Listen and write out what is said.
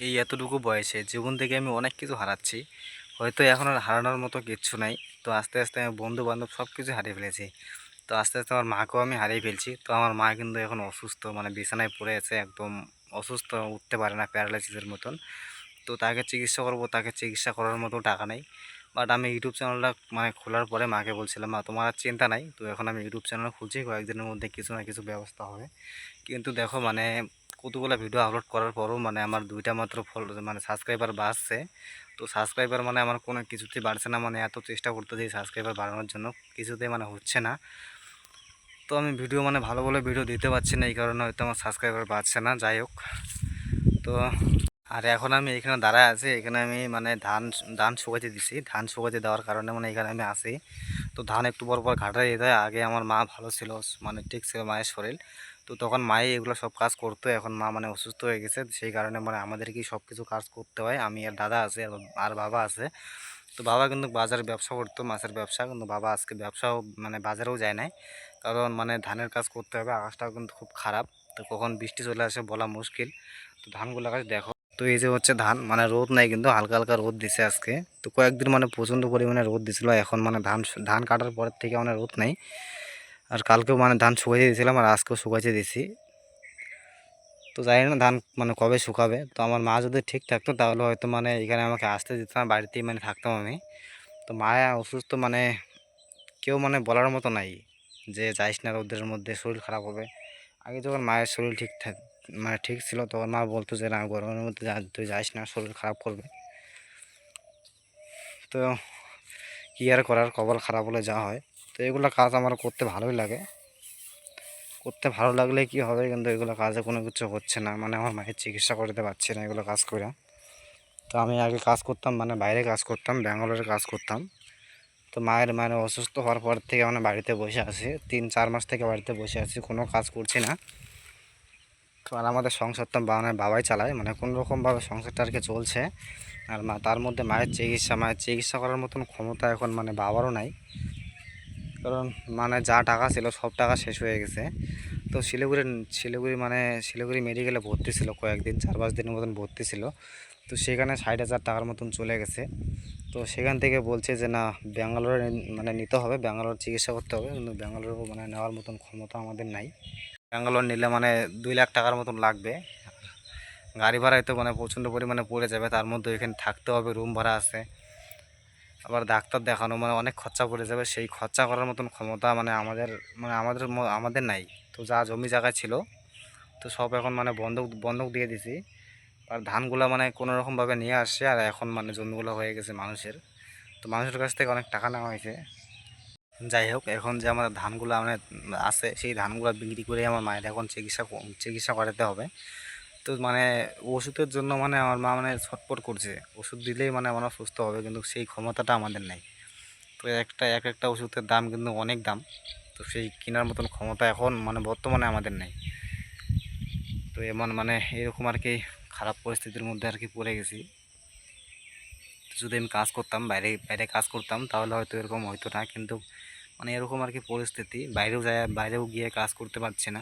এই এতটুকু বয়সে জীবন থেকে আমি অনেক কিছু হারাচ্ছি। হয়তো এখন আর হারানোর মতো কিচ্ছু নাই। তো আস্তে আস্তে আমি বন্ধু বান্ধব সব কিছু হারিয়ে ফেলেছি। তো আস্তে আস্তে আমার মাকেও আমি হারিয়ে ফেলছি। তো আমার মা কিন্তু এখন অসুস্থ, মানে বিছানায় পড়ে আছে, একদম অসুস্থ, উঠতে পারে না, প্যারালাইসিসের মতন। তো তাকে চিকিৎসা করব, তাকে চিকিৎসা করার মতো টাকা নেই। বাট আমি ইউটিউব চ্যানেলটা মানে খোলার পরে মাকে বলছিলাম, মা তোমার আর চিন্তা নাই, তো এখন আমি ইউটিউব চ্যানেল খুলছি, কয়েকদিনের মধ্যে কিছু না কিছু ব্যবস্থা হবে। কিন্তু দেখো মানে কতগুলো ভিডিও আপলোড করার পরও মানে আমার দুইটা মাত্র মানে সাবস্ক্রাইবার বাড়ছে। তো সাবস্ক্রাইবার মানে আমার কোনো কিছুতেই বাড়ছে না, মানে এত চেষ্টা করতেছি সাবস্ক্রাইবার বাড়ানোর জন্য, কিছুতেই মানে হচ্ছে না। তো আমি ভিডিও মানে ভালো ভালো ভিডিও দিতে পারছি না, এই কারণে হয়তো আমার সাবস্ক্রাইবার বাড়ছে না। যাই হোক, তো আর এখন আমি এখানে দাঁড়ায় আছি, এখানে আমি মানে ধান ধান শুকাইতে দিছি, ধান শুকাইতে দেওয়ার কারণে মানে এখানে আমি আসি। তো ধান একটু পর পর ঘাটাই যেতে হয়। আগে আমার মা ভালো ছিল, মানে ঠিক ছিল মায়ের শরীর। তো তখন মাই এগুলো সব কাজ করতো, এখন মা মানে অসুস্থ হয়ে গেছে, সেই কারণে মানে আমাদেরকেই সব কিছু কাজ করতে হয়। আমি আর দাদা আছে আর বাবা আছে। তো বাবা কিন্তু বাজারে ব্যবসা করতো, মাছের ব্যবসা, কিন্তু বাবা আজকে ব্যবসাও মানে বাজারেও যায় নাই, কারণ মানে ধানের কাজ করতে হবে, আকাশটাও কিন্তু খুব খারাপ। তো কখন বৃষ্টি চলে আসে বলা মুশকিল। তো ধানগুলো গাছ দেখো, তো এই যে হচ্ছে ধান, মানে রোদ নাই কিন্তু হালকা হালকা রোদ দিছে আজকে। তো কয়েকদিন মানে প্রচণ্ড পরিমাণে রোদ দিছিল, এখন মানে ধান ধান কাটার পরের থেকে মানে রোদ নাই। আর কালকেও মানে ধান শুকাইতে দিয়েছিলাম, আর আজকেও শুকাইতে দিছি। তো জানি না ধান মানে কবে শুকাবে। তো আমার মা যদি ঠিক থাকতো তাহলে হয়তো মানে এখানে আমাকে আসতে দিত না, বাড়িতেই মানে থাকতাম আমি। তো মায়া অসুস্থ, মানে কেউ মানে বলার মতো নাই যে যাইস না রোদের মধ্যে, শরীর খারাপ হবে। আগে যখন মায়ের শরীর মানে ঠিক ছিল, তখন মা বলতো যে না গরমের মধ্যে তুই যাইস না, শরীর খারাপ করবে। তো কি আর করার, কপাল খারাপ হলে যা হয়। তো এগুলো কাজ আমার করতে ভালোই লাগে, করতে ভালো লাগলে কি হবে, কিন্তু এগুলো কাজে কোনো কিছু হচ্ছে না, মানে আমার মায়ের চিকিৎসা করতে পারছি না এগুলো কাজ করে। তো আমি আগে কাজ করতাম, মানে বাইরে কাজ করতাম, ব্যাঙ্গালোরে কাজ করতাম। তো মায়ের মানে অসুস্থ হওয়ার পর থেকে মানে বাড়িতে বসে আছি, 3-4 মাস থেকে বাড়িতে বসে আছি, কোনো কাজ করছি না। তো আর আমাদের সংসারটা মানে বাবাই চালায়, মানে কোনো রকমভাবে সংসারটা আর কি চলছে। আর মা তার মধ্যে মায়ের চিকিৎসা করার মতন ক্ষমতা এখন মানে বাবারও নাই, কারণ মানে যা টাকা ছিল সব টাকা শেষ হয়ে গেছে। তো শিলিগুড়ি মানে শিলিগুড়ি মেডিকেলে ভর্তি ছিল, কয়েকদিন 4-5 দিনের মতন ভর্তি ছিল। তো সেখানে 60,000 টাকার মতন চলে গেছে। তো সেখান থেকে বলছে যে না, ব্যাঙ্গালোরে মানে নিতে হবে, ব্যাঙ্গালোর চিকিৎসা করতে হবে, কিন্তু ব্যাঙ্গালোর মানে নেওয়ার মতন ক্ষমতা আমাদের নাই। ব্যাঙ্গালোর নিলে মানে 2 লাখ টাকার মতন লাগবে। গাড়ি ভাড়ায় তো মানে প্রচণ্ড পরিমাণে পড়ে যাবে, তার মধ্যে এখানে থাকতে হবে, রুম ভাড়া আছে, আবার ডাক্তার দেখানো, মানে অনেক খরচা পড়ে যাবে। সেই খরচা করার মতন ক্ষমতা মানে আমাদের নাই। তো যা জমি জায়গা ছিল, তো সব এখন মানে বন্ধক বন্ধক দিয়ে দিছি। আর ধানগুলো মানে কোনো রকমভাবে নিয়ে আসছে, আর এখন মানে জমিগুলো হয়ে গেছে মানুষের। তো মানুষের কাছ থেকে অনেক টাকা নেওয়া হয়েছে। যাই হোক, এখন যে আমার ধানগুলো মানে আছে, সেই ধানগুলো বিক্রি করে আমার মায়ের এখন চিকিৎসা করাতে হবে। তো মানে ওষুধের জন্য মানে আমার মা মানে ছটফট করছে, ওষুধ দিলেই মানে আমরা সুস্থ হবে, কিন্তু সেই ক্ষমতাটা আমাদের নেই। তো এক একটা ওষুধের দাম কিন্তু অনেক দাম। তো সেই কেনার মতন ক্ষমতা এখন মানে বর্তমানে আমাদের নেই। তো এমন মানে এরকম আর কি খারাপ পরিস্থিতির মধ্যে আর কি পড়ে গেছি। যদি আমি কাজ করতাম, বাইরে বাইরে কাজ করতাম, তাহলে হয়তো এরকম হইতো না, কিন্তু মানে এরকম আর কি পরিস্থিতি, বাইরেও গিয়ে কাজ করতে পারছি না।